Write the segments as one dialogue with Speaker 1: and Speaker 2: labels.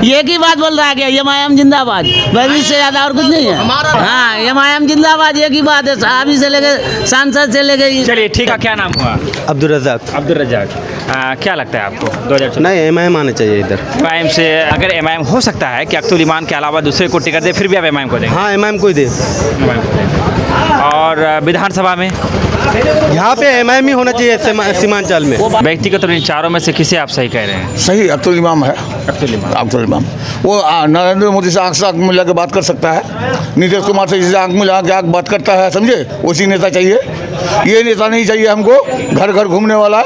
Speaker 1: एक ही बात बोल रहा है कि एमआईएम जिंदाबाद, बस इससे ज्यादा और कुछ नहीं है। हाँ, एमआईएम जिंदाबाद, एक ही बात है, साहबी से लेके सांसद से लेके।
Speaker 2: चलिए ठीक है, क्या नाम हुआ?
Speaker 3: अब्दुल रज़ाक।
Speaker 2: अब्दुल रज़ाक। क्या लगता है आपको 2024?
Speaker 3: नहीं, एमआईएम आना चाहिए इधर।
Speaker 2: एमआईएम से अगर एमआईएम हो सकता है कि अख्तुल ईमान के अलावा दूसरे को टिकट दे, फिर भी आप एमआईएम को देंगे?
Speaker 3: हाँ, एमआईएम को ही दे।
Speaker 2: एमआईएम को देंगे। और विधानसभा में
Speaker 3: यहाँ पे एमआईएम ही होना चाहिए सीमांचल में।
Speaker 2: व्यक्तिगत तो इन चारों में से किसे आप सही कह रहे हैं?
Speaker 4: सही अब्दुल इमाम है। अब्दुल इमाम वो नरेंद्र मोदी से आँख से आँख मिला के बात कर सकता है, नीतीश कुमार से जिसे आँख मिला के आँख बात करता है, समझे, उसी नेता चाहिए। ये नेता नहीं चाहिए हमको घर घर घूमने वाला।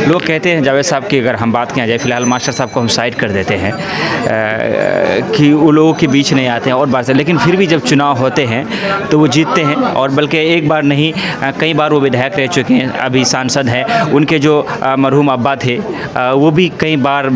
Speaker 2: लोग कहते हैं जावेद साहब की अगर हम बात किया जाए, फिलहाल मास्टर साहब को हम साइड कर देते हैं कि वो लोगों के बीच नहीं आते हैं और बात से, लेकिन फिर भी जब चुनाव होते हैं तो वो जीतते हैं। और बल्कि एक बार नहीं कई बार वो विधायक रह चुके हैं, अभी सांसद हैं। उनके जो मरहूम अब्बा थे वो भी कई बार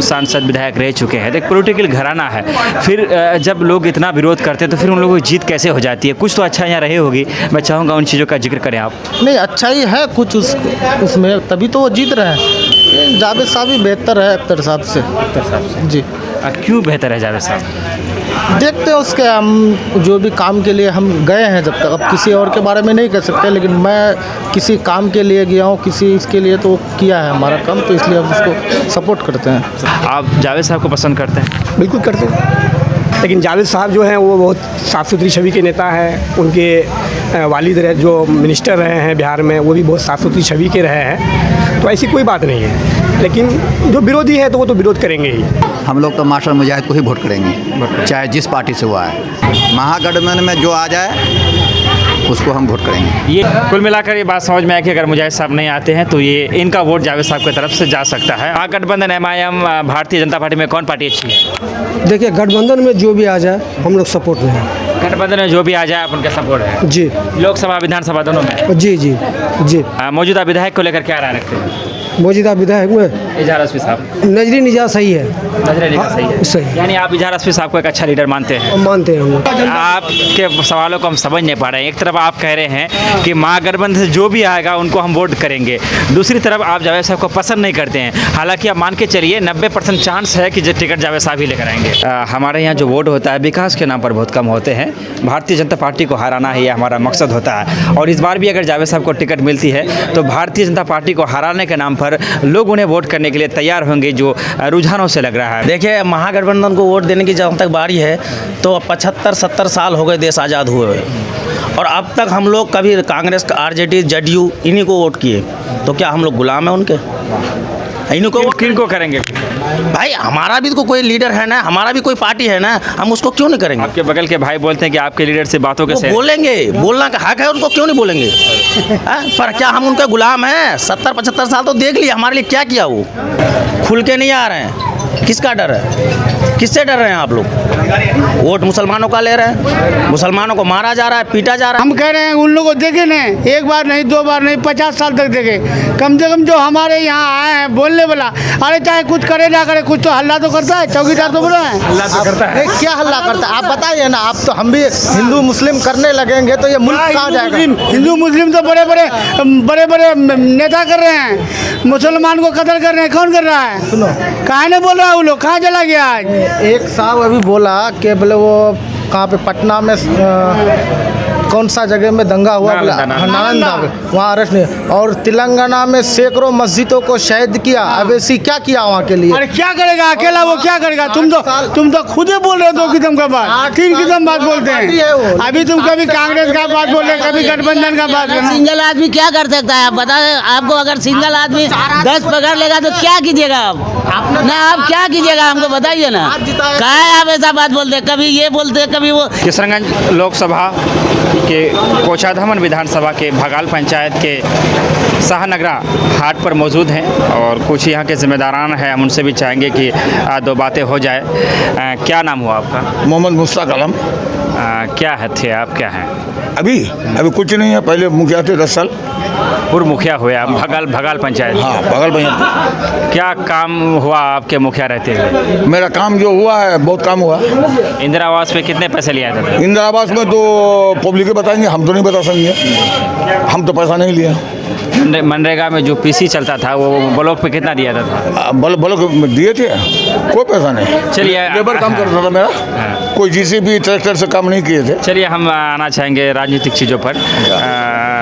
Speaker 2: सांसद विधायक रह चुके हैं। तो एक पॉलिटिकल घराना है। फिर जब लोग इतना विरोध करते हैं तो फिर उन लोगों की जीत कैसे हो जाती है? कुछ तो अच्छा यहाँ रहे होगी, मैं चाहूँगा उन चीज़ों का जिक्र करें आप।
Speaker 5: नहीं, अच्छा ही है कुछ उसमें, तभी तो वो जीत रहे हैं। जावेद साहब ही बेहतर है अख्तर साहब से। जी।
Speaker 2: क्यों बेहतर है जावेद साहब?
Speaker 5: देखते हैं उसके, हम जो भी काम के लिए हम गए हैं जब तक, अब किसी और के बारे में नहीं कह सकते, लेकिन मैं किसी काम के लिए गया हूँ, किसी इसके लिए तो किया है हमारा काम, तो इसलिए हम उसको सपोर्ट करते हैं।
Speaker 2: आप जावेद साहब को पसंद करते हैं?
Speaker 6: बिल्कुल करते हैं, लेकिन जावेद साहब जो हैं वो बहुत साफ़ सुथरी छवि के नेता हैं। उनके वालिद रहे जो मिनिस्टर रहे हैं बिहार में, वो भी बहुत साफ़ सुथरी छवि के रहे हैं, तो ऐसी कोई बात नहीं है। लेकिन जो विरोधी है तो वो तो विरोध करेंगे ही।
Speaker 7: हम लोग तो मास्टर मुजाहिद को ही वोट करेंगे, चाहे जिस पार्टी से हुआ है। महागठबंधन में जो आ जाए उसको हम वोट करेंगे।
Speaker 2: ये कुल मिलाकर ये बात समझ में आया कि अगर मुजाहिद साहब नहीं आते हैं तो ये इनका वोट जावेद साहब की तरफ से जा सकता है। महागठबंधन, एमआईएम, भारतीय जनता पार्टी में कौन पार्टी अच्छी है?
Speaker 6: देखिए, गठबंधन में जो भी आ जाए हम लोग सपोर्ट में हैं।
Speaker 2: गठबंधन में जो भी आ जाए आप उनका सपोर्ट है?
Speaker 6: जी।
Speaker 2: लोकसभा विधानसभा दोनों में?
Speaker 6: जी जी जी।
Speaker 2: मौजूदा विधायक को लेकर क्या राय रखते हैं?
Speaker 6: मौजूदा विधायक में
Speaker 2: इजहार रश्मी साहब,
Speaker 6: नजरी निजात सही है।
Speaker 2: नजर निगाह सही है,
Speaker 6: सही।
Speaker 2: यानी आप इजहार रश्मी साहब को एक अच्छा लीडर मानते हैं?
Speaker 6: मानते हैं हम लोग।
Speaker 2: आपके सवालों को हम समझ नहीं पा रहे हैं। एक तरफ आप कह रहे हैं कि महागठबंधन से जो भी आएगा उनको हम वोट करेंगे, दूसरी तरफ आप जावेद साहब को पसंद नहीं करते हैं। हालांकि आप मान के चलिए 90% चांस है कि जो टिकट जावेद साहब ही लेकर आएंगे। हमारे यहाँ जो वोट होता है विकास के नाम पर बहुत कम होते हैं। भारतीय जनता पार्टी को हराना ही हमारा मकसद होता है, और इस बार भी अगर जावेद साहब को टिकट मिलती है तो भारतीय जनता पार्टी को हराने के नाम पर लोग उन्हें वोट करने के लिए तैयार होंगे, जो रुझानों से लग रहा है।
Speaker 8: देखिए, महागठबंधन को वोट देने की जब तक बारी है तो 75-70 साल हो गए देश आज़ाद हुए, और अब तक हम लोग कभी कांग्रेस, आरजेडी, जेडीयू इन्हीं को वोट किए, तो क्या हम लोग गुलाम हैं उनके? इन्हीं को
Speaker 2: किन को करेंगे?
Speaker 8: भाई, हमारा भी तो कोई लीडर है ना, हमारा भी कोई पार्टी है ना, हम उसको क्यों नहीं करेंगे?
Speaker 2: आपके बगल के भाई बोलते हैं कि आपके लीडर से बातों के से
Speaker 8: बोलेंगे, बोलना का हक है उनको, क्यों नहीं बोलेंगे? पर क्या हम उनके गुलाम हैं? 70-75 साल तो देख लिया, हमारे लिए क्या किया वो? खुल के नहीं आ रहे हैं, किसका डर है? किससे डर रहे हैं आप लोग? वोट मुसलमानों का ले रहे हैं, मुसलमानों को मारा जा रहा है, पीटा जा रहा है।
Speaker 9: हम कह रहे हैं उन लोगों को देखे नहीं, एक बार नहीं, दो बार नहीं, 50 साल तक देखे। कम से कम जो हमारे यहाँ आए हैं बोलने वाला, अरे चाहे कुछ करे ना करे, कुछ तो हल्ला तो करता है। चौकीदार तो बोल रहे हैं
Speaker 2: हल्ला तो करता है।
Speaker 5: क्या हल्ला करता है आप बताइए ना। आप तो, हम भी हिंदू मुस्लिम करने लगेंगे तो ये मुल्क कहाँ जाएगा?
Speaker 9: हिंदू मुस्लिम तो बड़े बड़े नेता कर रहे हैं, मुसलमान को कत्ल कर रहे हैं। कौन कर रहा है?
Speaker 5: सुनो,
Speaker 9: कहाँ नहीं बोल रहा है वो लोग, कहाँ चला गया आज?
Speaker 5: एक साहब अभी बोला कि बोले वो कहाँ पे, पटना में कौन सा जगह में दंगा हुआ, नालंदा में, वहाँ अरेस्ट नहीं। और तेलंगाना में सैकड़ों मस्जिदों को शहीद किया। अवैसी क्या किया वहाँ के लिए?
Speaker 9: अरे क्या करेगा अकेला, वो क्या करेगा? तुम तो खुद ही बोल रहे हो 2 किस्म का बात, 3 किस्म बात बोलते हैं। अभी तुम कभी कांग्रेस का बात बोल रहे, कभी गठबंधन का बात।
Speaker 1: सिंगल आदमी क्या कर सकता है? आप बता, आपको अगर सिंगल आदमी 10 पकड़ लेगा तो क्या कीजिएगा आप? ना, आप क्या कीजिएगा हमको बताइए ना। क्या है आप ऐसा बात बोलते, कभी ये बोलते, कभी वो।
Speaker 2: किशनगंज लोकसभा के कोचाधामन विधानसभा के भगाल पंचायत के शाहनगरा हाट पर मौजूद हैं, और कुछ यहाँ के जिम्मेदारान हैं, हम उनसे भी चाहेंगे कि 2 बातें हो जाए। क्या नाम हुआ आपका?
Speaker 4: मोहम्मद मुश्ताक आलम।
Speaker 2: क्या है थे आप, क्या हैं?
Speaker 4: अभी कुछ नहीं है, पहले मुखिया थे 10 साल।
Speaker 2: पूर्व मुखिया हुए आप भगाल पंचायत?
Speaker 4: हाँ, भगाल पंचायत।
Speaker 2: क्या काम हुआ आपके मुखिया रहते हुए?
Speaker 4: मेरा काम जो हुआ है, बहुत काम हुआ।
Speaker 2: इंदिरा आवास पे कितने पैसे लिया था?
Speaker 4: इंदिरा आवास में तो पब्लिक ही बताएंगे, हम तो नहीं बता सकेंगे, हम तो पैसा नहीं लिया।
Speaker 2: मनरेगा में जो पीसी चलता था वो ब्लॉक पे कितना दिया था?
Speaker 4: ब्लॉक दिए थे, कोई पैसा नहीं।
Speaker 2: चलिए,
Speaker 4: लेबर काम करता था मेरा, कोई जीसीबी ट्रैक्टर से काम नहीं किए थे।
Speaker 2: चलिए हम आना चाहेंगे राजनीतिक चीज़ों पर।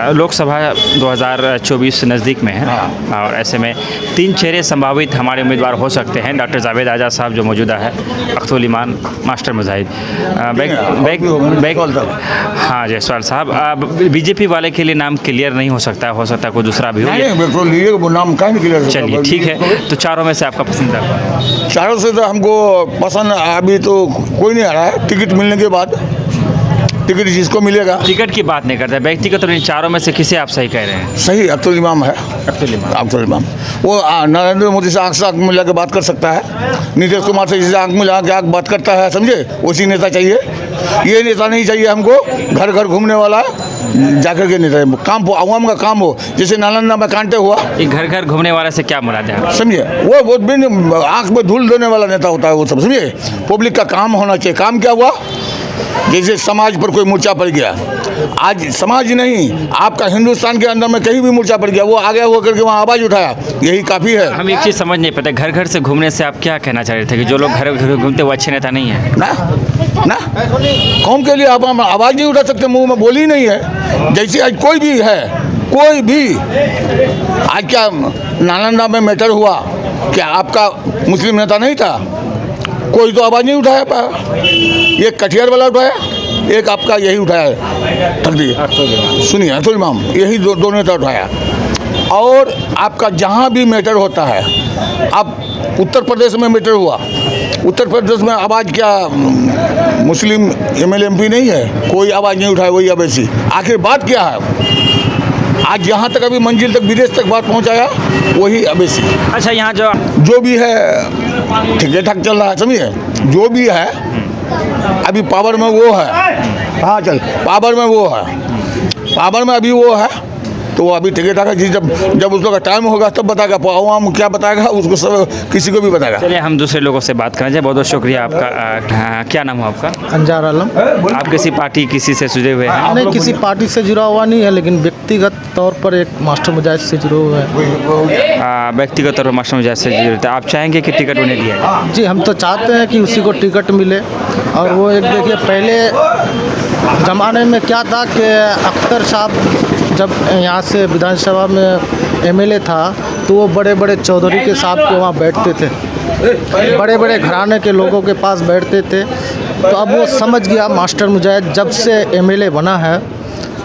Speaker 2: लोकसभा 2024 नज़दीक में है और ऐसे में 3 चेहरे संभावित हमारे उम्मीदवार हो सकते हैं। डॉक्टर जावेद आज़ाद साहब जो मौजूदा है, अख्तुल ईमान, मास्टर मुजाहिद, हाँ जायसवाल साहब। बीजेपी वाले के लिए नाम क्लियर नहीं हो सकता कोई दूसरा भी हो।
Speaker 4: नहीं, नाम का नहीं क्लियर।
Speaker 2: चलिए ठीक है, तो चारों में से आपका पसंदीदा?
Speaker 4: चारों से तो हमको पसंद अभी तो कोई नहीं आ रहा है। टिकट मिलने के बाद टिकट जिसको मिलेगा।
Speaker 2: टिकट की बात नहीं करते, व्यक्तिगत तो इन चारों में से किसे आप सही कह रहे हैं?
Speaker 4: सही अख्तुल इमाम है। अख्तुल इमाम वो नरेंद्र मोदी से आँख से आँख मिला के बात कर सकता है, नीतीश कुमार से जिसे आँख मिला के आँख बात करता है, समझे, उसी नेता चाहिए। ये नेता नहीं चाहिए हमको घर घर घूमने वाला जाकर के नेता। काम हो, आवाम का काम हो, जैसे नालंदा में कांटे हुआ।
Speaker 2: ये घर घर घूमने वाला से क्या मुराद है?
Speaker 4: समझिए, वो बिन आँख में धूल देने वाला नेता होता है वो सब, समझिए। पब्लिक का काम होना चाहिए। काम क्या हुआ, जैसे समाज पर कोई मोर्चा पड़ गया, आज समाज नहीं, आपका हिंदुस्तान के अंदर में कहीं भी मोर्चा पड़ गया, वो आगे होकर के वहाँ आवाज़ उठाया, यही काफ़ी है।
Speaker 2: हम एक चीज़ समझ नहीं पाते, घर घर से घूमने से आप क्या कहना चाह रहे थे कि जो लोग घर घर घूमते वो अच्छे नेता नहीं है?
Speaker 4: ना कौम के लिए आप आवाज़ नहीं उठा सकते, मुंह में बोली नहीं है। जैसे आज कोई भी है, कोई भी आज क्या नालंदा में मैटर हुआ, क्या आपका मुस्लिम नेता नहीं था? कोई तो आवाज़ नहीं उठाया पाया। एक कटिहार वाला उठाया, एक आपका यही उठाया तकदीर, सुनिए अख्तुल इमाम, यही दो नेता उठाया। और आपका जहाँ भी मैटर होता है, अब उत्तर प्रदेश में मैटर हुआ, उत्तर प्रदेश में आवाज़ क्या मुस्लिम MLA MP नहीं है, कोई आवाज़ नहीं उठाया, वही अवैसी। आखिर बात क्या है? आज जहाँ तक अभी मंजिल तक विदेश तक बात पहुँचाया वही अवैसी।
Speaker 2: अच्छा, यहाँ
Speaker 4: जो भी है ठीक ठाक चल रहा है, समझिए। जो भी है अभी पावर में वो है, हाँ चल पावर में वो है, पावर में अभी वो है, तो वो अभी ठीक ठाक है। जी जब उस लोग का टाइम होगा तब बताएगा, आवाम क्या बताएगा उसको, सब किसी को भी बताएगा।
Speaker 2: चलिए हम दूसरे लोगों से बात करें। बहुत बहुत शुक्रिया आपका। क्या नाम है आपका?
Speaker 5: अंजार आलम।
Speaker 2: आप किसी पार्टी किसी से जुड़े हुए हैं?
Speaker 5: नहीं, किसी पार्टी से जुड़ा हुआ नहीं है, लेकिन व्यक्तिगत तौर पर एक मास्टर मुजाहिद से जुड़े हुए हैं।
Speaker 2: व्यक्तिगत तौर पर मास्टर मुजाहिद से जुड़े थे। आप चाहेंगे कि टिकट उन्हें दिया जाए?
Speaker 5: जी, हम तो चाहते हैं कि उसी को टिकट मिले। और वो एक देखिए, पहले ज़माने में क्या था कि अख्तर साहब जब यहाँ से विधानसभा में MLA था, तो वो बड़े बड़े चौधरी के साहब के वहाँ बैठते थे, बड़े बड़े घराने के लोगों के पास बैठते थे। तो अब वो समझ गया मास्टर मुजाहिद जब से MLA बना है,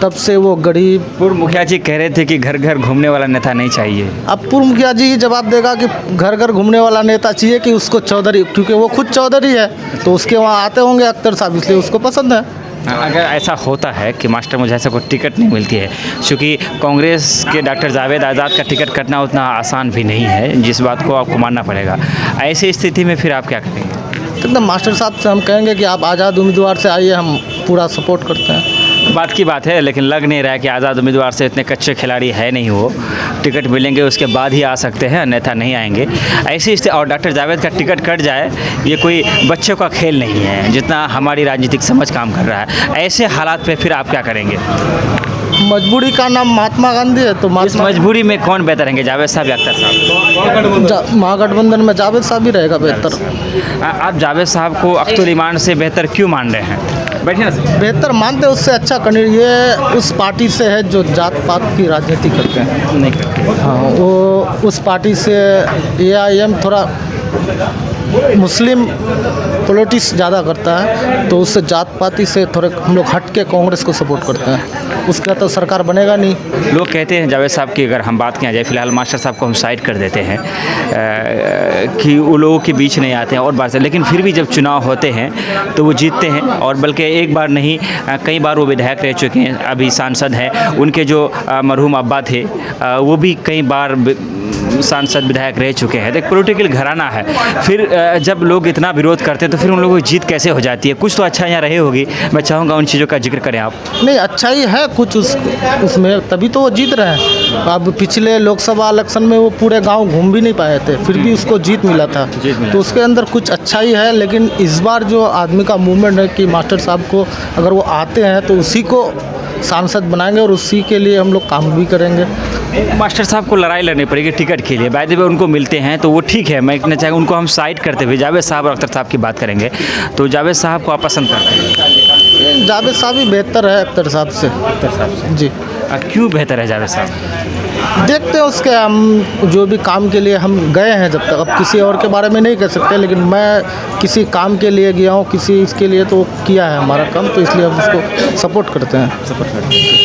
Speaker 5: तब से वो गरीब।
Speaker 2: पूर्व मुखिया जी कह रहे थे कि घर घर घूमने वाला नेता नहीं चाहिए।
Speaker 5: अब पूर्व मुखिया जी ही जवाब देगा कि घर घर घूमने वाला नेता चाहिए कि उसको चौधरी, क्योंकि वो खुद चौधरी है, तो उसके वहाँ आते होंगे अख्तर साहब, इसलिए उसको पसंद है।
Speaker 2: अगर ऐसा होता है कि मास्टर मुजाहिद को टिकट नहीं मिलती है, क्योंकि कांग्रेस के डॉक्टर जावेद आज़ाद का टिकट कटना उतना आसान भी नहीं है, जिस बात को आपको मानना पड़ेगा, ऐसी स्थिति में फिर आप क्या करेंगे?
Speaker 5: तो मास्टर साहब से हम कहेंगे कि आप आज़ाद उम्मीदवार से आइए, हम पूरा सपोर्ट करते हैं।
Speaker 2: बात की बात है, लेकिन लग नहीं रहा है कि आज़ाद उम्मीदवार से इतने कच्चे खिलाड़ी है नहीं वो। टिकट मिलेंगे उसके बाद ही आ सकते हैं, अन्यथा नहीं आएंगे। ऐसी स्थिति, और डॉक्टर जावेद का टिकट कट जाए, ये कोई बच्चों का खेल नहीं है, जितना हमारी राजनीतिक समझ काम कर रहा है। ऐसे हालात पे फिर आप क्या करेंगे?
Speaker 5: मजबूरी का नाम महात्मा गांधी है, तो
Speaker 2: इस मजबूरी में कौन बेहतर रहेंगे, जावेद साहब या अख्तर साहब?
Speaker 5: महागठबंधन में जावेद साहब ही रहेगा बेहतर।
Speaker 2: आप जावेद साहब को अख्तुल ईमान से बेहतर क्यों मान रहे हैं? बैठिए ना।
Speaker 5: बेहतर मानते, उससे अच्छा कैंडिडेट ये उस पार्टी से है जो जात पात की राजनीति करते हैं।
Speaker 2: नहीं करते।
Speaker 5: हाँ, वो उस पार्टी से AIM थोड़ा मुस्लिम पॉलिटिक्स ज़्यादा करता है, तो उससे जात पाती से थोड़े हम लोग हट के कांग्रेस को सपोर्ट करते हैं। उसका तो सरकार बनेगा नहीं।
Speaker 2: लोग कहते हैं जावेद साहब की अगर हम बात किया जाए, फिलहाल मास्टर साहब को हम साइड कर देते हैं कि वो लोगों के बीच नहीं आते हैं और बात, लेकिन फिर भी जब चुनाव होते हैं तो वो जीतते हैं, और बल्कि एक बार नहीं कई बार वो विधायक रह चुके हैं, अभी सांसद हैं। उनके जो मरहूम अब्बा थे वो भी कई बार सांसद विधायक रह चुके हैं। एक पॉलिटिकल घराना है। फिर जब लोग इतना विरोध करते हैं तो फिर उन लोगों की जीत कैसे हो जाती है? कुछ तो अच्छा यहाँ रहे होगी, मैं चाहूँगा उन चीज़ों का जिक्र करें आप।
Speaker 5: नहीं, अच्छा ही है कुछ उसमें, तभी तो वो जीत रहे हैं। अब पिछले लोकसभा इलेक्शन में वो पूरे गांव घूम भी नहीं पाए थे, फिर भी उसको जीत मिला था। तो उसके अंदर कुछ अच्छा ही है। लेकिन इस बार जो आदमी का मूवमेंट है कि मास्टर साहब को अगर वो आते हैं तो उसी को सांसद बनाएंगे और उसी के लिए हम लोग काम भी करेंगे।
Speaker 2: मास्टर साहब को लड़ाई लड़नी पड़ेगी टिकट के लिए, बाय द वे उनको मिलते हैं तो वो ठीक है, मैं कहना चाहूँगा उनको हम साइड करते हुए जावेद साहब और अख्तर साहब की बात करेंगे तो जावेद साहब को आप पसंद करते हैं?
Speaker 5: जावेद साहब ही बेहतर है अख्तर साहब से।
Speaker 2: अख्तर साहब से
Speaker 5: जी।
Speaker 2: क्यों बेहतर है जावेद साहब?
Speaker 5: देखते हैं उसके, हम जो भी काम के लिए हम गए हैं जब तक, अब किसी और के बारे में नहीं कह सकते, लेकिन मैं किसी काम के लिए गया हूँ, किसी इसके लिए तो किया है हमारा काम, तो इसलिए हम उसको सपोर्ट करते हैं।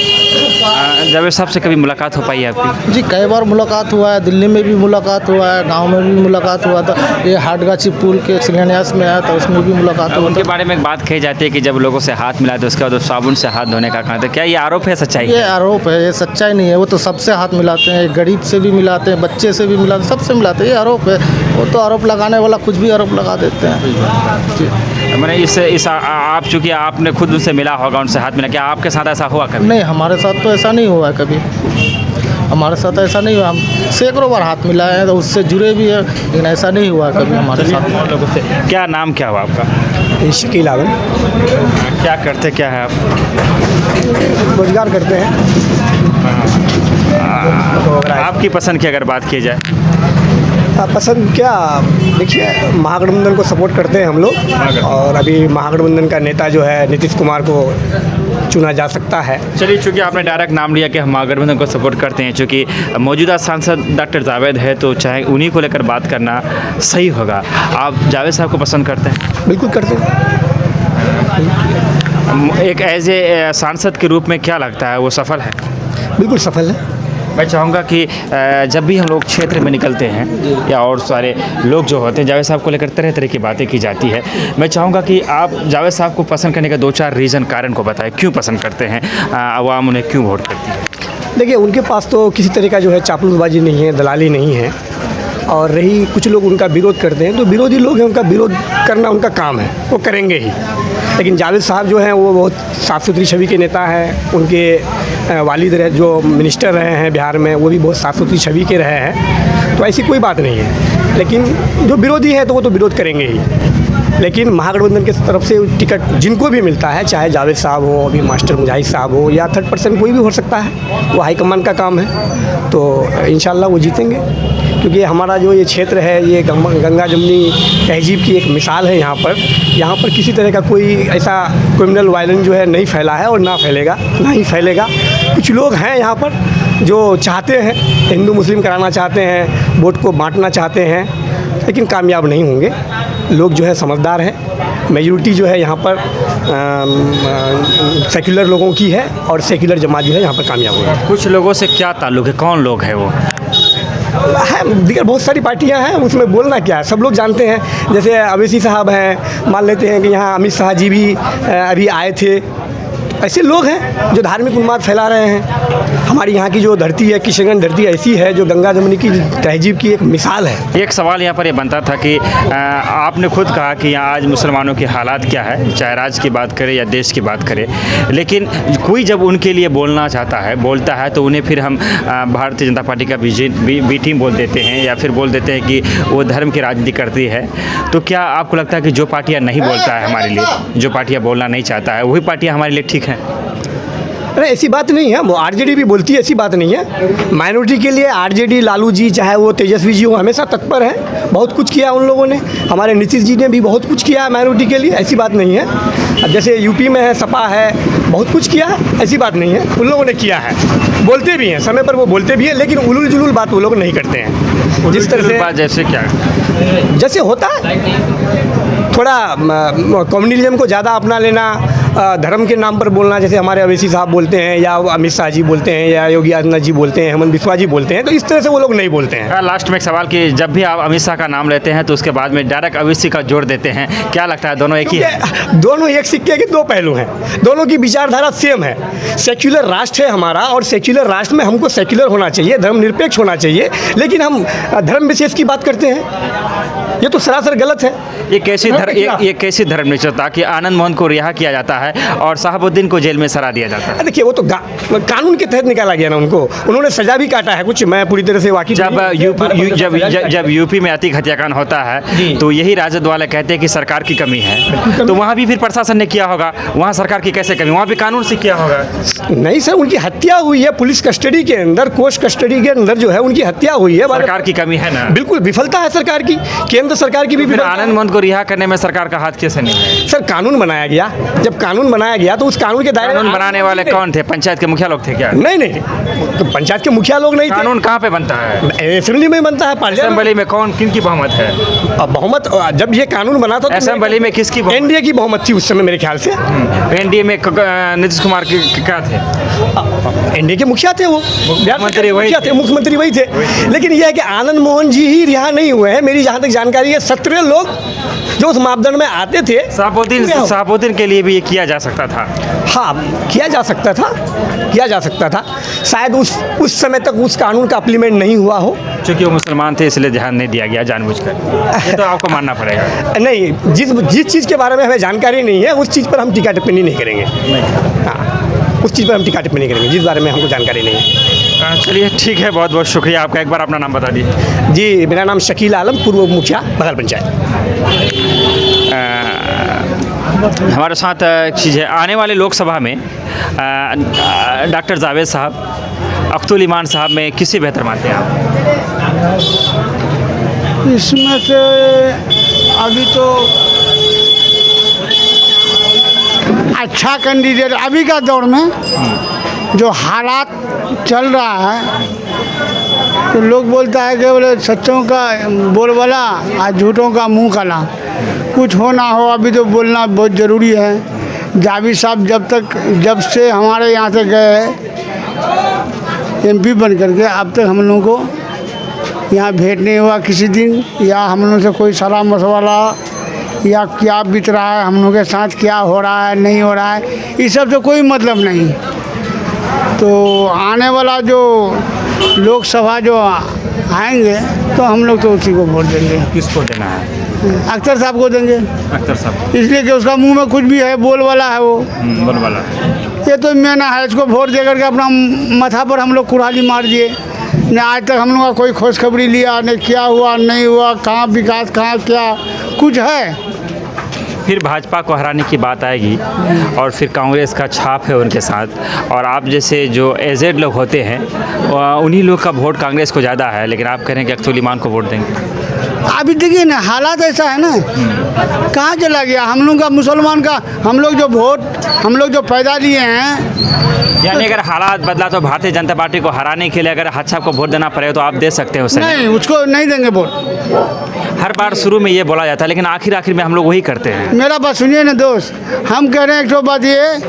Speaker 2: जावेद साहब से कभी मुलाकात हो पाई है आपकी?
Speaker 5: जी कई बार मुलाकात हुआ है, दिल्ली में भी मुलाकात हुआ है, गांव में भी मुलाकात हुआ था, ये हाटगाछी पुल के शिलान्यास में आया था उसमें भी मुलाकात हुआ
Speaker 2: उनके
Speaker 5: था।
Speaker 2: बारे में एक बात कही जाती है कि जब लोगों से हाथ मिलाते उसके बाद साबुन से हाथ धोने का कहते हैं, क्या ये आरोप है सच्चाई?
Speaker 5: ये आरोप है, ये सच्चाई नहीं है। वो तो सबसे हाथ मिलाते हैं, गरीब से भी मिलाते हैं, बच्चे से भी मिलाते हैं, सबसे मिलाते हैं। ये आरोप है, वो तो आरोप लगाने वाला कुछ भी आरोप लगा देते हैं। जी
Speaker 2: मैंने इस आप चूँकि आपने खुद उनसे मिला होगा, उनसे हाथ मिला, क्या आपके साथ ऐसा हुआ कभी?
Speaker 5: नहीं, हमारे साथ तो ऐसा नहीं हुआ है कभी, हमारे साथ ऐसा नहीं हुआ। हम सैकड़ों बार हाथ मिलाए हैं तो उससे जुड़े भी हैं, लेकिन ऐसा नहीं हुआ कभी हमारे साथ।
Speaker 2: लोगों से क्या नाम क्या हुआ आपका?
Speaker 6: शकील आलम।
Speaker 2: क्या करते क्या है आप?
Speaker 6: रोजगार करते हैं।
Speaker 2: आपकी पसंद की अगर बात की जाए?
Speaker 6: पसंद क्या, देखिए महागठबंधन को सपोर्ट करते हैं हम लोग, और अभी महागठबंधन का नेता जो है नीतीश कुमार को चुना जा सकता है।
Speaker 2: चलिए, चूँकि आपने डायरेक्ट नाम लिया कि हम महागठबंधन को सपोर्ट करते हैं, चूँकि मौजूदा सांसद डॉक्टर जावेद है तो चाहे उन्हीं को लेकर बात करना सही होगा। आप जावेद साहब को पसंद करते हैं?
Speaker 6: बिल्कुल करते हैं।
Speaker 2: एक एज ए सांसद के रूप में क्या लगता है वो सफल है?
Speaker 6: बिल्कुल सफल है।
Speaker 2: मैं चाहूँगा कि जब भी हम लोग क्षेत्र में निकलते हैं या और सारे लोग जो होते हैं, जावेद साहब को लेकर तरह तरह की बातें की जाती है। मैं चाहूँगा कि आप जावेद साहब को पसंद करने का 2-4 रीज़न कारण को बताएं, क्यों पसंद करते हैं, आवाम उन्हें क्यों वोट करती है?
Speaker 6: देखिए उनके पास तो किसी तरह का जो है चापलूसबाजी नहीं है, दलाली नहीं है, और रही कुछ लोग उनका विरोध करते हैं तो विरोधी लोग हैं, उनका विरोध करना उनका काम है, वो करेंगे ही। लेकिन जावेद साहब जो हैं वो बहुत साफ़ सुथरी छवि के नेता हैं। उनके वालिद रहे जो मिनिस्टर रहे हैं बिहार में, वो भी बहुत साफ़ सुथरी छवि के रहे हैं, तो ऐसी कोई बात नहीं है। लेकिन जो विरोधी है तो वो तो विरोध करेंगे ही। लेकिन महागठबंधन की तरफ से टिकट जिनको भी मिलता है, चाहे जावेद साहब हो, अभी मास्टर मुजाहिद साहब हो, या थर्ड पर्सन कोई भी हो सकता है, वो हाईकमान का काम है, तो इंशाल्लाह वो जीतेंगे। क्योंकि हमारा जो ये क्षेत्र है ये गंगा जमुनी तहजीब की एक मिसाल है। यहाँ पर किसी तरह का कोई ऐसा क्रिमिनल वायलेंस जो है नहीं फैला है और ना फैलेगा, ना ही फैलेगा। कुछ लोग हैं यहाँ पर जो चाहते हैं हिंदू मुस्लिम कराना चाहते हैं, वोट को बांटना चाहते हैं, लेकिन कामयाब नहीं होंगे। लोग जो है समझदार हैं। मेजॉरिटी जो है यहाँ पर सेक्युलर लोगों की है, और सेक्युलर जमात जो है यहाँ पर कामयाब होगी।
Speaker 2: कुछ लोगों से क्या ताल्लुक़ है, कौन लोग हैं वो?
Speaker 6: है दीगर बहुत सारी पार्टियां हैं, उसमें बोलना क्या है, सब लोग जानते हैं। जैसे अवैसी साहब हैं, मान लेते हैं कि यहाँ अमित शाह जी भी अभी आए थे। ऐसे लोग हैं जो धार्मिक उन्माद फैला रहे हैं। हमारी यहाँ की जो धरती है, किशनगंज धरती ऐसी है जो गंगा जमुनी की तहजीब की एक मिसाल है।
Speaker 2: एक सवाल यहाँ पर ये बनता था कि आपने खुद कहा कि यहाँ आज मुसलमानों की हालात क्या है, चाहे राज्य की बात करें या देश की बात करें, लेकिन कोई जब उनके लिए बोलना चाहता है, बोलता है, तो उन्हें फिर हम भारतीय जनता पार्टी का बी टीम बोल देते हैं, या फिर बोल देते हैं कि वो धर्म की राजनीति करती है। तो क्या आपको लगता है कि जो पार्टियाँ नहीं बोलता है हमारे लिए, जो पार्टियाँ बोलना नहीं चाहता है, वही पार्टियाँ हमारे लिए ठीक हैं?
Speaker 6: अरे ऐसी बात नहीं है, वो आरजेडी भी बोलती है, ऐसी बात नहीं है। माइनॉरिटी के लिए आरजेडी, लालू जी, चाहे वो तेजस्वी जी हो, हमेशा तत्पर है। बहुत कुछ किया उन लोगों ने, हमारे नीतीश जी ने भी बहुत कुछ किया है माइनॉरिटी के लिए, ऐसी बात नहीं है। अब जैसे यूपी में है सपा है, बहुत कुछ किया है, ऐसी बात नहीं है, उन लोगों ने किया है, बोलते भी हैं, समय पर वो बोलते भी हैं, लेकिन उलूल जुलूल बात वो लोग नहीं करते हैं। जिस तरह से
Speaker 2: जैसे क्या
Speaker 6: जैसे होता है, थोड़ा कम्युनलिज्म को ज़्यादा अपना लेना, धर्म के नाम पर बोलना, जैसे हमारे अवैसी साहब बोलते हैं, या अमित शाह जी बोलते हैं, या योगी आदित्यनाथ जी बोलते हैं, हेमंत बिस्वा जी बोलते हैं, तो इस तरह से वो लोग नहीं बोलते हैं।
Speaker 2: लास्ट में एक सवाल कि जब भी आप अमित शाह का नाम लेते हैं तो उसके बाद में डायरेक्ट अवैसी का जोड़ देते हैं, क्या लगता है दोनों एक ही है?
Speaker 6: दोनों एक सिक्के के दो पहलू हैं, दोनों की विचारधारा सेम है। सेक्युलर राष्ट्र है हमारा, और सेक्युलर राष्ट्र में हमको सेक्युलर होना चाहिए, धर्मनिरपेक्ष होना चाहिए, लेकिन हम धर्म विशेष की बात करते हैं, ये तो सरासर गलत है।
Speaker 2: ये कैसी धर्म और ये कैसी धर्मनिष्ठता कि आनंद मोहन को रिहा किया जाता है और शहाबुद्दीन को जेल में सरा दिया जाता है।
Speaker 6: देखिए वो तो कानून के तहत निकाला गया ना उनको, उन्होंने सजा भी काटा है कुछ, मैं पूरी तरह से वाकिफ
Speaker 2: जब यूपी में अतिक हत्याकांड होता है तो यही राजद वाले कहते हैं कि सरकार की कमी है, तो वहाँ भी फिर प्रशासन ने किया होगा, वहाँ सरकार की कैसे कमी, वहाँ भी कानून से किया होगा।
Speaker 6: नहीं सर, उनकी हत्या हुई है पुलिस कस्टडी के अंदर, कोर्ट कस्टडी के अंदर जो है उनकी हत्या हुई है।
Speaker 2: सरकार की कमी है ना,
Speaker 6: बिल्कुल विफलता है सरकार की, केंद्र सरकार की भी।
Speaker 2: फिर आनंद मोहन को रिहा करने में सरकार का हाथ कैसे नहीं है?
Speaker 6: सर कानून बनाया गया, जब कानून बनाया गया तो उस कानून के दायरे
Speaker 2: कानून बनाने वाले कौन थे? पंचायत के मुखिया लोग थे क्या?
Speaker 6: नहीं, तो पंचायत के मुखिया लोग नहीं थे।
Speaker 2: कानून कहाँ पे बनता है?
Speaker 6: असेंबली में बनता है,
Speaker 2: असेंबली में कौन किन की बहुमत है?
Speaker 6: बहुमत जब ये कानून बना था
Speaker 2: असेंबली में किसकी?
Speaker 6: एनडीए की बहुमत थी उस समय मेरे ख्याल से।
Speaker 2: एनडीए में नीतीश कुमार के क्या थे?
Speaker 6: एनडीए के मुखिया थे, वो
Speaker 2: मुख्यमंत्री वही थे,
Speaker 6: मुख्यमंत्री वही थे। लेकिन यह है कि आनंद मोहन जी ही रिहा नहीं हुए हैं, मेरी जहाँ तक जानकारी है 17 लोग जो उस मापदंड में आते थे।
Speaker 2: शहाबुद्दीन के लिए भी ये किया जा सकता था।
Speaker 6: हाँ, किया जा सकता था, शायद उस समय तक उस कानून का अप्लीमेंट नहीं हुआ हो,
Speaker 2: क्योंकि वो मुसलमान थे इसलिए ध्यान नहीं दिया गया जानबूझकर। ये तो आपको मानना पड़ेगा।
Speaker 6: नहीं, जिस चीज़ के बारे में हमें जानकारी नहीं है उस चीज़ पर हम टीका टिप्पणी नहीं करेंगे। हाँ, उस चीज़ पर हम टीका टिप्पणी करेंगे जिस बारे में हमको जानकारी नहीं है।
Speaker 2: चलिए ठीक है, बहुत बहुत शुक्रिया आपका। एक बार अपना नाम बता दीजिए।
Speaker 6: जी, मेरा नाम शकील आलम, पूर्व मुखिया बघल पंचायत।
Speaker 2: हमारे साथ एक चीज़ है, आने वाले लोकसभा में डॉक्टर जावेद साहब, अख्तुल ईमान साहब में किसे बेहतर मानते हैं आप?
Speaker 9: इसमें से अभी तो अच्छा कैंडिडेट अभी का दौर में जो हालात चल रहा है, तो लोग बोलता है कि बोले सच्चों का बोलबाला और झूठों का मुंह काला। कुछ हो ना हो अभी तो बोलना बहुत ज़रूरी है। जावेद साहब जब से हमारे यहाँ से गए एमपी बन करके, अब तक हम लोगों को यहाँ भेंट नहीं हुआ किसी दिन, या हम लोगों से कोई सलाह मशवरा या क्या बीत रहा है हम लोगों के साथ, क्या हो रहा है नहीं हो रहा है, इस सब से कोई मतलब नहीं। तो आने वाला जो लोकसभा जो आएंगे तो हम लोग तो उसी को वोट देंगे।
Speaker 2: किसको देना है?
Speaker 9: अख्तर साहब को देंगे।
Speaker 2: अख्तर साहब
Speaker 9: इसलिए कि उसका मुंह में कुछ भी है, बोल वाला है वो,
Speaker 2: बोल वाला।
Speaker 9: ये तो मैंने है, इसको वोट दे करके अपना माथा पर हम लोग कुल्हाड़ी मार दिए। न आज तक हम लोग का कोई खुशखबरी लिया, न क्या हुआ नहीं हुआ, कहाँ विकास, कहाँ क्या कुछ है।
Speaker 2: फिर भाजपा को हराने की बात आएगी और फिर कांग्रेस का छाप है उनके साथ, और आप जैसे जो एजेड लोग होते हैं उन्हीं लोग का वोट कांग्रेस को ज़्यादा है, लेकिन आप कह रहे हैं कि अख्तुल ईमान को वोट देंगे।
Speaker 9: अभी देखिए ना, हालात ऐसा है ना, कहाँ चला गया हम लोग का मुसलमान का, हम लोग जो पैदा लिए हैं।
Speaker 2: यानी अगर हालात बदला तो भारतीय जनता पार्टी को हराने के लिए अगर हाथ साहब को वोट देना पड़े तो आप दे सकते हैं उसे?
Speaker 9: नहीं, उसको नहीं देंगे वोट।
Speaker 2: हर बार शुरू में ये बोला जाता है, लेकिन आखिर में हम लोग वही करते हैं।
Speaker 9: मेरा बात सुनिए ना दोस्त, हम कह रहे हैं एक तो बात ये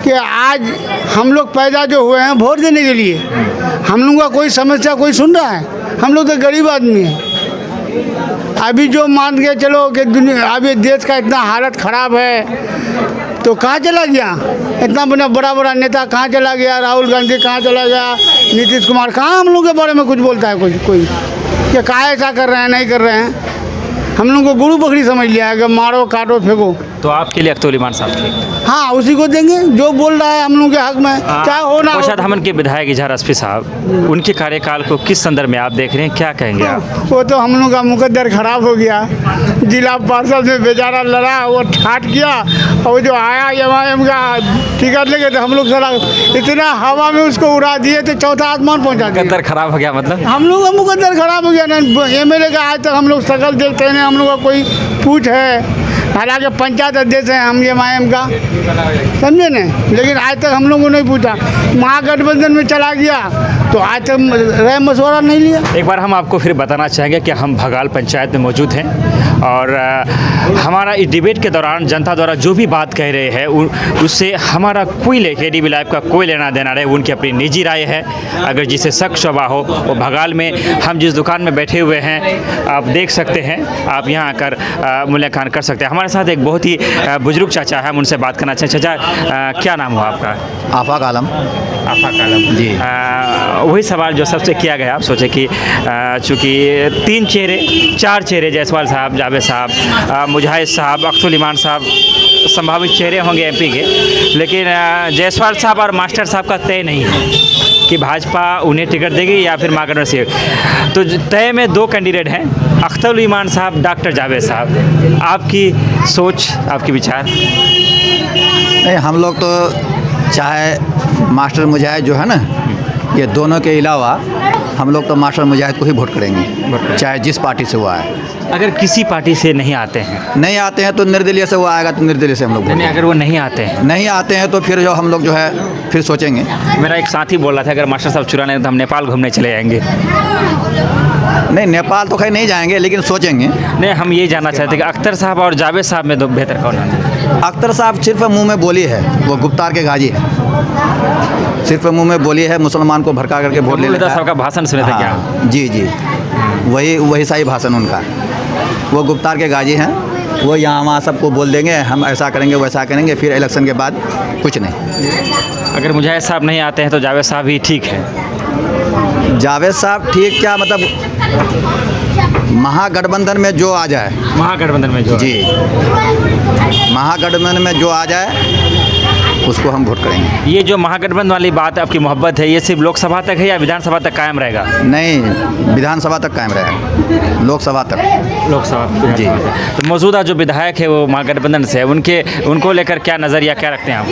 Speaker 9: कि आज हम लोग पैदा जो हुए हैं वोट देने के लिए, हम लोगों का कोई समस्या कोई सुन रहा है? हम लोग तो गरीब आदमी हैं। अभी जो मान के चलो कि दुनिया अभी देश का इतना हालत ख़राब है, तो कहाँ चला गया इतना बड़ा नेता? कहाँ चला गया राहुल गांधी? कहाँ चला गया नीतीश कुमार? कहाँ हम लोग के बारे में कुछ बोलता है कोई कि कहाँ ऐसा कर रहे हैं नहीं कर रहे हैं? हम लोग को गुरु बकरी समझ लिया है कि मारो काटो फेंको।
Speaker 2: तो आपके लिए अख्तुल ईमान साहब थे?
Speaker 9: हाँ, उसी को देंगे जो बोल रहा है हम लोग के हक में, चाहे हो ना हो।
Speaker 2: कोषा धामन के विधायक इजहार अस्फी साहब, उनके कार्यकाल को किस संदर्भ में आप देख रहे हैं, क्या कहेंगे आप?
Speaker 9: वो तो हम लोग का मुकद्दर खराब हो गया। जिला पार्षद में बेचारा लड़ा, वो ठाट किया, और जो आया एम का टिकट लेके तो हम लोग सारा इतना हवा में उसको उड़ा दिए तो चौथा आसमान पहुँचा दिया।
Speaker 2: मुकद्दर खराब हो गया मतलब?
Speaker 9: हम लोग का मुकद्दर खराब हो गया ना। एमएलए का आज तक हम लोग शकल देखते हैं, हम लोग का कोई पूछ है, हालांकि पंचायत अध्यक्ष हैं हम एम का, समझे ना, लेकिन आज तक हम लोगों को नहीं पूछा। महागठबंधन में चला गया तो आज तक राय मशवरा नहीं लिया।
Speaker 2: एक बार हम आपको फिर बताना चाहेंगे कि हम भगाल पंचायत में मौजूद हैं, और हमारा इस डिबेट के दौरान जनता द्वारा जो भी बात कह रहे हैं उससे हमारा कोई KDB लाइव का कोई लेना देना रहे, उनकी अपनी निजी राय है। अगर जिसे शक शबा हो वो भगाल में हम जिस दुकान में बैठे हुए हैं आप देख सकते हैं, आप यहाँ आकर मूल्यांकन कर सकते हैं। हमारे साथ एक बहुत ही बुजुर्ग चाचा है, हम उनसे बात करना चाहें। चाचा, क्या नाम हुआ आपका?
Speaker 7: आफाक आलम।
Speaker 2: आफाक आलम जी। वही सवाल जो सबसे किया गया, आप सोचे कि चूँकि 3 चेहरे 4 चेहरे जायसवाल साहब, जावेद साहब, मुजाहिद साहब, अख्तुल ईमान साहब संभावित चेहरे होंगे एमपी के, लेकिन जायसवाल साहब और मास्टर साहब का तय नहीं है कि भाजपा उन्हें टिकट देगी या फिर मागढ़ से। तो तय में 2 कैंडिडेट हैं, अख्तुल ईमान साहब, डॉक्टर जावेद साहब। आपकी सोच, आपके विचार?
Speaker 7: नहीं, हम लोग तो चाहे मास्टर मुजाहिद जो है ना, ये दोनों के अलावा हम लोग तो मास्टर मुजाहिद को ही वोट करेंगे, चाहे जिस पार्टी से वो आए।
Speaker 2: अगर किसी पार्टी से नहीं आते हैं
Speaker 7: तो निर्दलीय से वो आएगा तो निर्दलीय से हम लोग
Speaker 2: नहीं, अगर वो नहीं आते हैं
Speaker 7: तो फिर जो हम लोग जो है फिर सोचेंगे।
Speaker 2: मेरा एक साथी बोल रहा था अगर मास्टर साहब चुरा नहीं तो हम नेपाल घूमने चले जाएंगे।
Speaker 7: नहीं, नेपाल तो खैर नहीं जाएंगे, लेकिन सोचेंगे।
Speaker 2: नहीं, हम ये जानना चाहते हैं कि अख्तर साहब और जावेद साहब में दो बेहतर कौन है?
Speaker 7: अख्तर साहब सिर्फ मुंह में बोली है, वो गुप्तार के गाजी है, सिर्फ मुंह में बोली है, मुसलमान को भड़का करके वोट ले लेता है।
Speaker 2: साहब का भाषण सुने थे क्या?
Speaker 7: जी, वही सही भाषण उनका। वो गुप्तार के गाजी हैं, वो यहाँ वहाँ सबको बोल देंगे हम ऐसा करेंगे वैसा करेंगे, फिर इलेक्शन के बाद कुछ नहीं।
Speaker 2: अगर मुजाहिद साहब नहीं आते हैं तो जावेद साहब ही ठीक है।
Speaker 7: जावेद साहब ठीक क्या, मतलब महागठबंधन में जो आ जाए,
Speaker 2: महागठबंधन में जो,
Speaker 7: जी, महागठबंधन में जो आ जाए उसको हम वोट करेंगे।
Speaker 2: ये जो महागठबंधन वाली बात आपकी मोहब्बत है, ये सिर्फ लोकसभा तक है या विधानसभा तक कायम रहेगा?
Speaker 7: नहीं, विधानसभा तक कायम रहेगा, लोकसभा तक।
Speaker 2: लोकसभा जी। तो मौजूदा जो विधायक है वो महागठबंधन से है, उनको लेकर क्या नज़रिया क्या रखते हैं आप?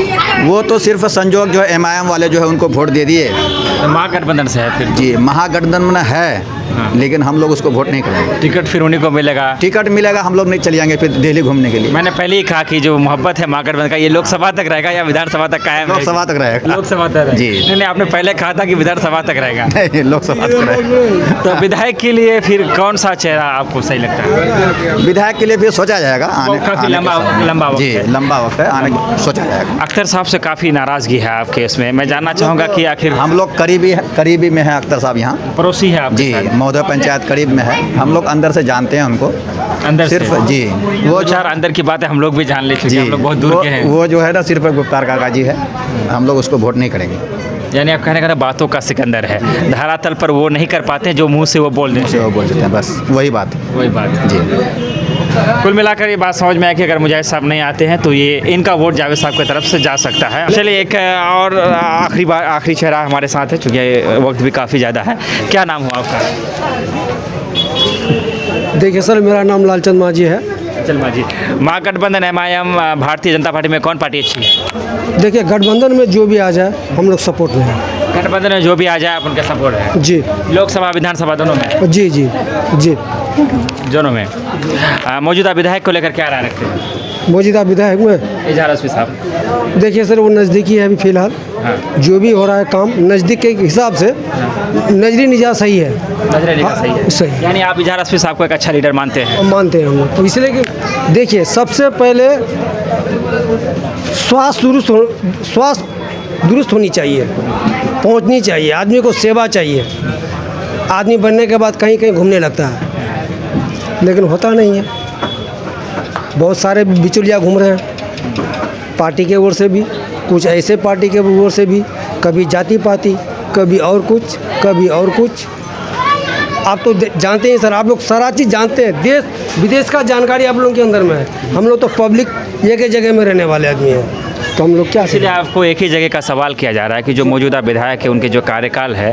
Speaker 7: वो तो सिर्फ संजोग जो है MIM वाले जो है उनको वोट दे दिए,
Speaker 2: तो महागठबंधन से है फिर?
Speaker 7: जी, महागठबंधन में है। हाँ। लेकिन हम लोग उसको वोट नहीं करेंगे।
Speaker 2: टिकट फिर उन्हीं को मिलेगा?
Speaker 7: टिकट मिलेगा, हम लोग नहीं चले जाएंगे फिर दिल्ली घूमने के लिए।
Speaker 2: मैंने पहले ही कहा कि जो मोहब्बत है महागठबंधन का, ये लोकसभा तक रहेगा या विधानसभा तक कायम?
Speaker 7: लोकसभा तक रहेगा।
Speaker 2: लोकसभा तक
Speaker 7: जी।
Speaker 2: नहीं, आपने पहले कहा था कि विधानसभा तक रहेगा।
Speaker 7: नहीं, लोकसभा तक रहेगा।
Speaker 2: तो विधायक के लिए फिर कौन सा चेहरा आपको सही लगता है?
Speaker 7: विधायक के लिए फिर सोचा जाएगा,
Speaker 2: काफी लंबा
Speaker 7: जी, लंबा वक्त है, आने सोचा जाएगा।
Speaker 2: अख्तर साहब से काफ़ी नाराज़गी है आपके इसमें, मैं जानना चाहूँगा कि आखिर
Speaker 7: हम लोग करीबी में है अख्तर साहब, यहाँ
Speaker 2: पड़ोसी है आप?
Speaker 7: जी, महोदय पंचायत करीब में है, हम लोग अंदर से जानते हैं उनको,
Speaker 2: अंदर
Speaker 7: सिर्फ
Speaker 2: से?
Speaker 7: जी,
Speaker 2: वो चार अंदर की बातें हम लोग भी जान ले चुके हैं, हम लोग बहुत दूर के हैं।
Speaker 7: वो जो है ना सिर्फ गुप्तार का गाजी है, हम लोग उसको वोट नहीं करेंगे।
Speaker 2: यानी आप कहने का बातों का सिकंदर है, धरातल पर वो नहीं कर पाते जो मुंह से वो बोल देते
Speaker 7: हैं, बस वही बात
Speaker 2: जी। कुल मिलाकर ये बात समझ में आया कि अगर मुजाहिद साहब नहीं आते हैं तो ये इनका वोट जावेद साहब की तरफ से जा सकता है। चलिए एक और आखिरी चेहरा हमारे साथ है, चूँकि वक्त भी काफ़ी ज़्यादा है। क्या नाम हुआ आपका?
Speaker 5: देखिए सर, मेरा नाम लालचंद माझी है।
Speaker 2: चल माझी, महागठबंधन MIM भारतीय जनता पार्टी में कौन पार्टी अच्छी है?
Speaker 5: देखिए, गठबंधन में जो भी आ जाए हम लोग सपोर्ट में हैं।
Speaker 2: गठबंधन में जो भी आ जाए आप उनका सपोर्ट है? जी। लोकसभा विधानसभा दोनों में?
Speaker 5: जी जी जी,
Speaker 2: दोनों में। मौजूदा विधायक को लेकर क्या राय रखते हैं?
Speaker 5: मौजूदा विधायक में
Speaker 2: इजहार रश्मी साहब,
Speaker 5: देखिए सर, वो नज़दीकी है अभी फ़िलहाल।
Speaker 2: हाँ।
Speaker 5: जो भी हो रहा है काम नज़दीक के हिसाब से, नजरी निजात सही है।
Speaker 2: नजरी निजात सही है,
Speaker 5: सही।
Speaker 2: यानी आप इजहार रश्मी साहब को एक अच्छा लीडर मानते हैं?
Speaker 5: मानते हैं हम लोग, तो इसलिए कि देखिए, सबसे पहले स्वास्थ्य दुरुस्त होनी चाहिए, पहुंचनी चाहिए, आदमी को सेवा चाहिए। आदमी बनने के बाद कहीं कहीं घूमने लगता है, लेकिन होता नहीं है। बहुत सारे बिचौलिया घूम रहे हैं, पार्टी के ओर से भी, कुछ ऐसे पार्टी के ओर से भी, कभी जाति पाति, कभी और कुछ, कभी और कुछ। आप तो जानते हैं सर, आप लोग सारा चीज़ जानते हैं, देश विदेश का जानकारी आप लोगों के अंदर में है। हम लोग तो पब्लिक एक ही जगह में रहने वाले आदमी हैं, तो हम लोग क्या,
Speaker 2: इसलिए आपको एक ही जगह का सवाल किया जा रहा है कि जो मौजूदा विधायक है उनके जो कार्यकाल है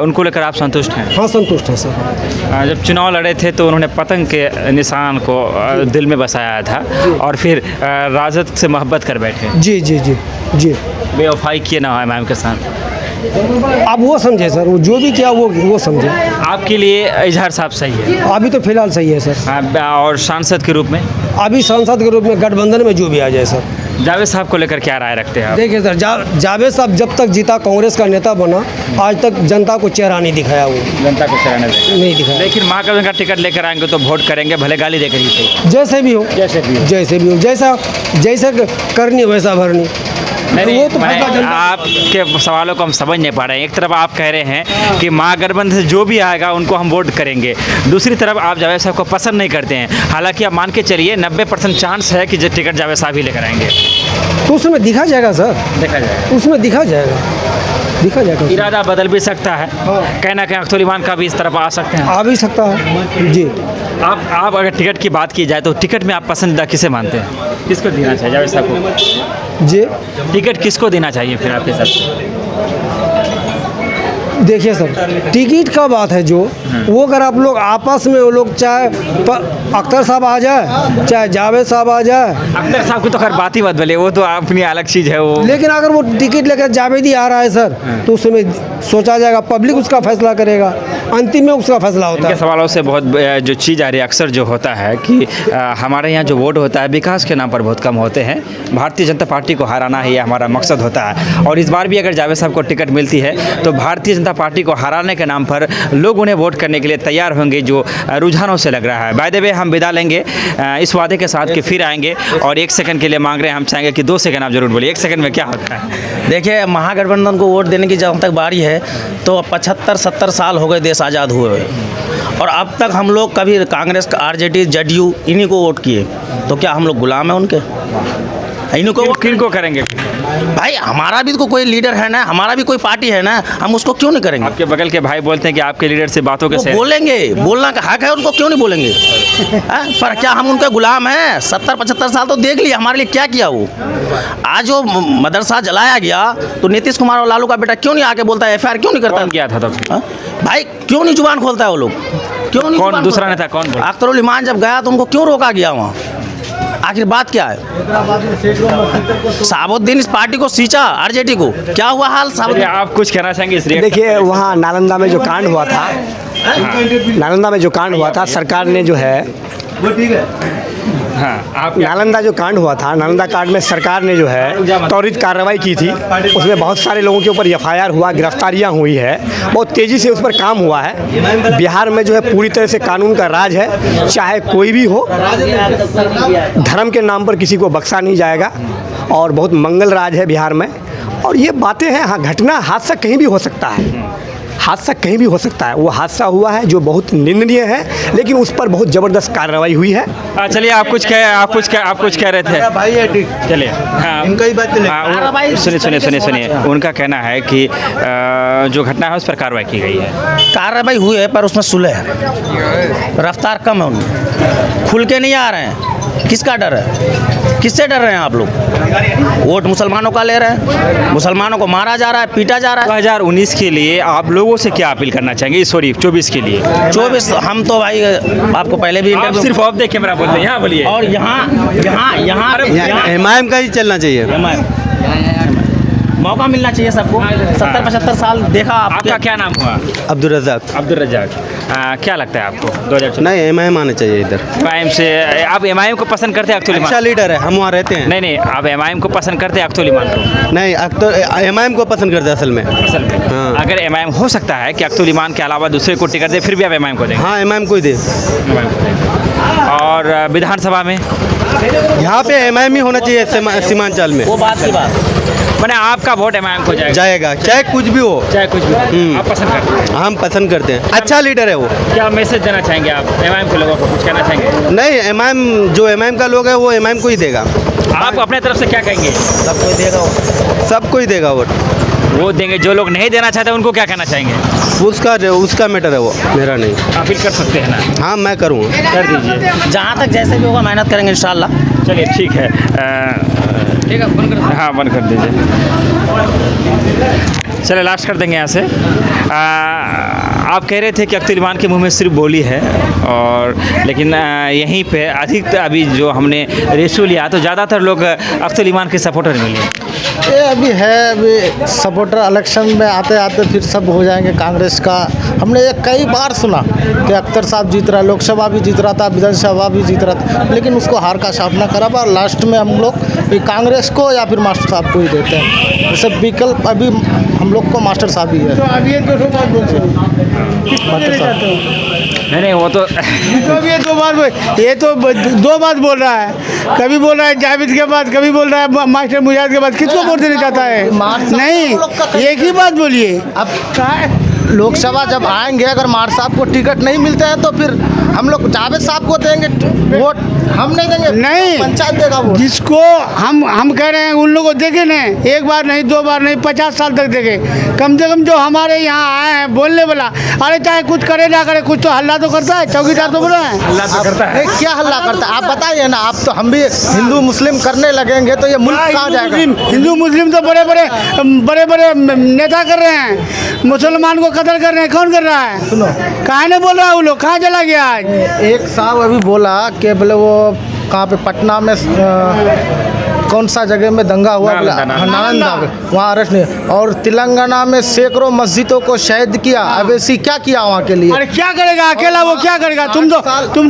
Speaker 2: उनको लेकर आप संतुष्ट हैं?
Speaker 5: हाँ, संतुष्ट है सर।
Speaker 2: जब चुनाव लड़े थे तो उन्होंने पतंग के निशान को दिल में बसाया था और फिर राजद से मोहब्बत कर बैठे।
Speaker 5: जी जी जी जी,
Speaker 2: बेवफाई किए ना है मैम के साथ।
Speaker 5: आप वो समझे सर, वो जो भी किया वो समझे।
Speaker 2: आपके लिए इजहार साहब सही है?
Speaker 5: अभी तो फिलहाल सही है सर।
Speaker 2: और सांसद के रूप में?
Speaker 5: अभी सांसद के रूप में गठबंधन में जो भी आ जाए सर।
Speaker 2: जावेद साहब को लेकर क्या राय रखते हैं आप?
Speaker 5: देखिए सर, जावेद साहब जब तक जीता, कांग्रेस का नेता बना, आज तक जनता को चेहरा नहीं दिखाया। वो जनता को चेहरा नहीं दिखाया।
Speaker 2: लेकिन महागठबंधन का टिकट लेकर आएंगे तो वोट करेंगे, भले गाली देकर ही सही।
Speaker 5: जैसे भी हो, जैसा करनी वैसा भरनी।
Speaker 2: नहीं, वो तो आपके सवालों को हम समझ नहीं पा रहे हैं। एक तरफ आप कह रहे हैं कि महागठबंधन से जो भी आएगा उनको हम वोट करेंगे, दूसरी तरफ आप जावेद साहब को पसंद नहीं करते हैं। हालांकि आप मान के चलिए 90% चांस है कि जो टिकट जावेद साहब ही लेकर आएंगे।
Speaker 5: तो उसमें दिखा जाएगा सर,
Speaker 2: देखा जाएगा,
Speaker 5: उसमें दिखा जाएगा।
Speaker 2: इरादा बदल भी सकता है, कहना कहीं अख्तुल ईमान का भी इस तरफ आ सकते हैं,
Speaker 5: आ भी सकता है जी।
Speaker 2: आप अगर टिकट की बात की जाए तो टिकट में आप पसंदीदा किसे मानते हैं, किसको देना चाहिए जावेद साहब को?
Speaker 5: जी
Speaker 2: टिकट किसको देना चाहिए फिर आपके हिसाब
Speaker 6: देखिए सर, टिकट का बात है जो वो अगर आप लोग आपस में वो लोग चाहे अख्तर साहब आ जाए चाहे जावेद साहब आ जाए,
Speaker 2: अख्तर साहब की तो खैर बात ही मत बोले, वो तो अपनी अलग चीज़ है वो।
Speaker 6: लेकिन अगर वो टिकट लेकर जावेद ही आ रहा है सर तो उसमें सोचा जाएगा, पब्लिक उसका फैसला करेगा, अंतिम में उसका फैसला होता
Speaker 2: इनके
Speaker 6: है।
Speaker 2: सवालों से बहुत जो चीज़ आ रही है अक्सर जो होता है कि हमारे यहाँ जो वोट होता है विकास के नाम पर बहुत कम होते हैं, भारतीय जनता पार्टी को हराना ही हमारा मकसद होता है। और इस बार भी अगर जावेद साहब को टिकट मिलती है तो भारतीय जनता पार्टी को हराने के नाम पर लोग उन्हें वोट करने के लिए तैयार होंगे, जो रुझानों से लग रहा है। बाय द वे हम विदा लेंगे इस वादे के साथ कि फिर आएंगे, और 1 सेकंड के लिए मांग रहे हैं, हम चाहेंगे कि 2 सेकंड आप जरूर बोलिए, 1 सेकंड में क्या होता है?
Speaker 8: देखिए, महागठबंधन को वोट देने की जब तक बारी है तो 75-70 साल हो गए देश आज़ाद हुए, और अब तक हम लोग कभी कांग्रेस, आरजेडी, जेडीयू इन्हीं को वोट किए, तो क्या हम लोग गुलाम हैं उनके? इन्हीं को
Speaker 2: किनको करेंगे?
Speaker 8: भाई हमारा भी तो कोई लीडर है ना, हमारा भी कोई पार्टी है ना, हम उसको क्यों नहीं करेंगे?
Speaker 2: आपके बगल के भाई बोलते हैं कि आपके लीडर से बातों के
Speaker 8: वो बोलेंगे, बोलना का हक है उनको, क्यों नहीं बोलेंगे? पर क्या हम उनके गुलाम हैं? 70-75 साल तो देख लिया, हमारे लिए क्या किया वो? आज वो मदरसा जलाया गया तो नीतीश कुमार और लालू का बेटा क्यों नहीं आके बोलता है, FIR क्यों नहीं करता?
Speaker 2: कौन किया था तब?
Speaker 8: भाई क्यों नहीं जुबान खोलता है वो लोग? क्यों नहीं?
Speaker 2: कौन दूसरा नेता कौन बोला?
Speaker 8: अख्तरुल इमान जब गया तो उनको क्यों रोका गया वहाँ? आखिर बात क्या है? साबुद्दीन इस पार्टी को सींचा, आरजेडी को, क्या हुआ हाल साबुद्दीन?
Speaker 2: आप कुछ कहना चाहेंगे इस
Speaker 6: देखिए, वहाँ नालंदा में जो कांड हुआ था, नालंदा में जो कांड हुआ था, सरकार ने जो है
Speaker 2: आप
Speaker 6: नालंदा जो कांड हुआ था, नालंदा कांड में सरकार ने जो है त्वरित कार्रवाई की थी, उसमें बहुत सारे लोगों के ऊपर FIR हुआ, गिरफ्तारियां हुई है, बहुत तेज़ी से उस पर काम हुआ है। बिहार में जो है पूरी तरह से कानून का राज है, चाहे कोई भी हो, धर्म के नाम पर किसी को बख्शा नहीं जाएगा, और बहुत मंगल राज है बिहार में। और ये बातें हैं, हाँ, घटना, हादसा कहीं भी हो सकता है, हादसा कहीं भी हो सकता है। वो हादसा हुआ है जो बहुत निंदनीय है, लेकिन उस पर बहुत ज़बरदस्त कार्रवाई हुई है।
Speaker 2: चलिए, आप कुछ कह रहे थे
Speaker 3: भाई है ठीक,
Speaker 2: चलिए। हाँ,
Speaker 3: इनका ही बात
Speaker 2: सुनिए, उनका कहना है कि जो घटना है उस पर कार्रवाई की गई है।
Speaker 8: कार्रवाई हुई है पर उसमें सुलह है, रफ्तार कम है उनकी, खुल के नहीं आ रहे हैं। किसका डर है? किससे डर रहे हैं आप लोग? वोट मुसलमानों का ले रहे हैं, मुसलमानों को मारा जा रहा है, पीटा जा रहा है।
Speaker 2: 2019 के लिए आप लोगों से क्या अपील करना चाहेंगे? सॉरी, 24 के लिए।
Speaker 8: 24 हम तो भाई आपको पहले भी
Speaker 2: आप सिर्फ ऑफ द कैमरा बोलते हैं, यहाँ बोलिए।
Speaker 8: और यहाँ
Speaker 3: MIM का ही चलना चाहिए,
Speaker 8: मौका मिलना चाहिए सबको। 70-75 साल देखा।
Speaker 2: आपका क्या नाम हुआ?
Speaker 3: अब्दुल रज़ाक।
Speaker 2: क्या लगता है आपको 2024?
Speaker 3: नहीं, MIM आना चाहिए इधर।
Speaker 2: MIM से आप MIM को पसंद करते हैं? अख्तुल
Speaker 3: अच्छा
Speaker 2: इमान
Speaker 3: लीडर है, हम वहाँ रहते हैं।
Speaker 2: नहीं, आप MIM को पसंद करते हैं अख्तुल इमान को?
Speaker 3: नहीं, MIM को पसंद करते हैं असल में। हाँ।
Speaker 2: अगर MIM हो सकता है कि अख्तुल इमान के अलावा दूसरे को टिकट दे, फिर भी आप MIM को देंगे?
Speaker 3: हाँ, MIM को ही दे।
Speaker 2: और विधानसभा में
Speaker 3: यहाँ पे MIM ही होना चाहिए, सीमांचल में।
Speaker 8: वो बात की बात,
Speaker 2: मैंने आपका वोट MIM को
Speaker 3: जाएगा, चाहे कुछ भी हो,
Speaker 2: चाहे कुछ भी। आप पसंद करते हैं?
Speaker 3: हम पसंद करते हैं, अच्छा लीडर है वो।
Speaker 2: क्या मैसेज देना चाहेंगे आप MIM के लोगों को? कुछ कहना चाहेंगे?
Speaker 3: नहीं, MIM जो MIM का लोग है वो MIM को ही देगा।
Speaker 2: आप अपने तरफ से क्या कहेंगे?
Speaker 3: सबको ही देगा वोट।
Speaker 2: वो देंगे, जो लोग नहीं देना चाहते उनको क्या कहना चाहेंगे?
Speaker 3: उसका मैटर है वो, मेरा नहीं।
Speaker 2: अपील कर सकते हैं ना?
Speaker 3: हाँ, मैं करूँगा।
Speaker 2: कर दीजिए,
Speaker 8: जहाँ तक जैसे भी होगा मेहनत करेंगे इंशाल्लाह।
Speaker 2: चलिए ठीक है। हाँ, बंद कर दीजिए। चलिए लास्ट कर देंगे यहाँ से। आप कह रहे थे कि अख्तुल इमान के मुंह में सिर्फ बोली है, और लेकिन यहीं पे अधिक अभी जो हमने रेशो लिया तो ज़्यादातर लोग अख्तुल इमान के सपोर्टर मिले।
Speaker 5: ये अभी है, अभी सपोर्टर इलेक्शन में आते आते फिर सब हो जाएंगे कांग्रेस का। हमने ये कई बार सुना कि अख्तर साहब जीत रहा, लोकसभा भी जीत रहा था, विधानसभा भी जीत रहा था, लेकिन उसको हार का सामना करा, और लास्ट में हम लोग कांग्रेस को या फिर मास्टर साहब को ही देते हैं। जैसे विकल्प अभी हम लोग को मास्टर साहब ही है।
Speaker 2: नहीं, वो तो
Speaker 9: ये तो दो बात बोल रहा है, कभी बोल रहा है जावेद के बाद, कभी बोल रहा है मास्टर मुजाहिद के बाद। किसको वोट देना चाहता है? नहीं, एक ही बात बोलिए। अब
Speaker 5: लोकसभा जब आएंगे, अगर मार साहब को टिकट नहीं मिलते हैं तो फिर हम लोग जावेद साहब को देंगे वोट, हम नहीं देंगे,
Speaker 9: नहीं।
Speaker 5: पंचायत देगा वोट।
Speaker 9: जिसको हम कह रहे हैं उन लोगों को देखे ना, एक बार नहीं, 2 बार नहीं, 50 साल तक देखे। कम से कम जो हमारे यहाँ आए हैं बोलने वाला, अरे चाहे कुछ करे ना करे, कुछ तो हल्ला तो करता है, चौकीदार तो बोला है।
Speaker 6: हल्ला तो करता है।
Speaker 5: नहीं, क्या हल्ला करता है आप बताइए ना। आप तो हम भी हिंदू मुस्लिम करने लगेंगे तो ये मुल्क कहाँ जाएगा?
Speaker 9: हिंदू मुस्लिम तो बड़े बड़े नेता कर रहे हैं, मुसलमान को कत्ल कर रहे हैं। कौन कर रहा है?
Speaker 5: सुनो,
Speaker 9: कहाँ ने बोल रहा है वो लोग, कहाँ चला गया आज?
Speaker 5: एक साहब अभी बोला कि बोले वो कहाँ पे पटना में कौन सा जगह में दंगा हुआ, नालंदा में, वहाँ अरेस्ट नहीं। और तेलंगाना में सैकड़ों मस्जिदों को शहीद किया। अवैसी क्या किया वहाँ के लिए?
Speaker 9: अरे क्या करेगा अकेला, वो क्या करेगा? तुम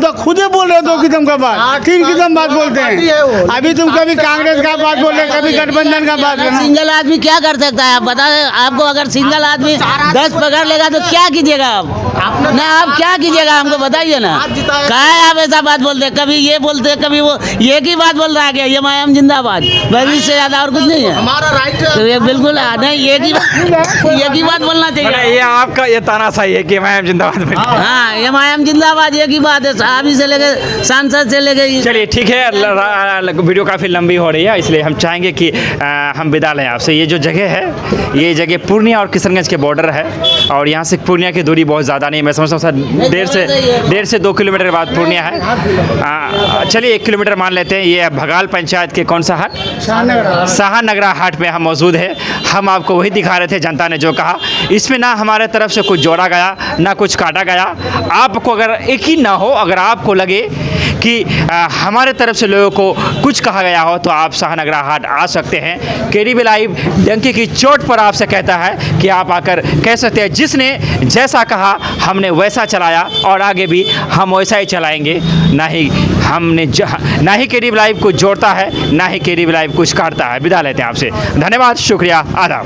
Speaker 9: तो खुद ही बोल रहे हो 2 किस्म का बात, 3 किस्म बात बोलते हैं। अभी तुम कभी कांग्रेस का बात बोल रहे, कभी गठबंधन का बात बोल।
Speaker 1: सिंगल आदमी क्या कर सकता है आप बता। आपको अगर सिंगल आदमी 10 पकड़ लेगा तो क्या कीजिएगा आप ना? आप क्या कीजिएगा हमको बताइए ना। क्या है आप ऐसा बात बोलते, कभी ये बोलते, कभी वो, ये की बात बोल रहा है क्या? ये मायाम जिंदाबाद, बस इससे ज्यादा और कुछ नहीं है।
Speaker 5: हमारा राइट
Speaker 1: तो ये बिल्कुल नहीं, ये की बात बोलना चाहिए।
Speaker 2: ये आपका ये तानाशाही है कि मैं जिंदाबाद।
Speaker 1: हाँ, ये मायाम जिंदाबाद, ये की बात है। साहब से लेके सांसद से लेके।
Speaker 2: चलिए ठीक है, वीडियो काफ़ी लंबी हो रही है, इसलिए हम चाहेंगे कि हम विदा लें आपसे। ये जो जगह है, ये जगह पूर्णिया और किशनगंज के बॉर्डर है, और यहाँ से पूर्णिया की दूरी बहुत ज़्यादा नहीं, मैं समझता हूँ सर 1.5 से 2 किलोमीटर बाद पूर्णिया है। चलिए 1 किलोमीटर मान लेते हैं। ये भगाल पंचायत के कौन सा हाट, शाहनगरा हाट में हम मौजूद है। हम आपको वही दिखा रहे थे, जनता ने जो कहा, इसमें ना हमारे तरफ से कुछ जोड़ा गया, ना कुछ काटा गया। आपको अगर यकीन ना हो, अगर आपको लगे कि हमारे तरफ से लोगों को कुछ कहा गया हो, तो आप शाहनगरा हाट आ सकते हैं। केडीबी लाइव डंकी की चोट पर आपसे कहता है कि आप आकर कह सकते हैं, जिसने जैसा कहा हमने वैसा चलाया, और आगे भी हम वैसा ही चलाएंगे। ना ही केडीबी लाइव कुछ जोड़ता है, ना ही केडीबी लाइव कुछ काटता है। विदा लेते हैं आपसे, धन्यवाद, शुक्रिया, आदाब।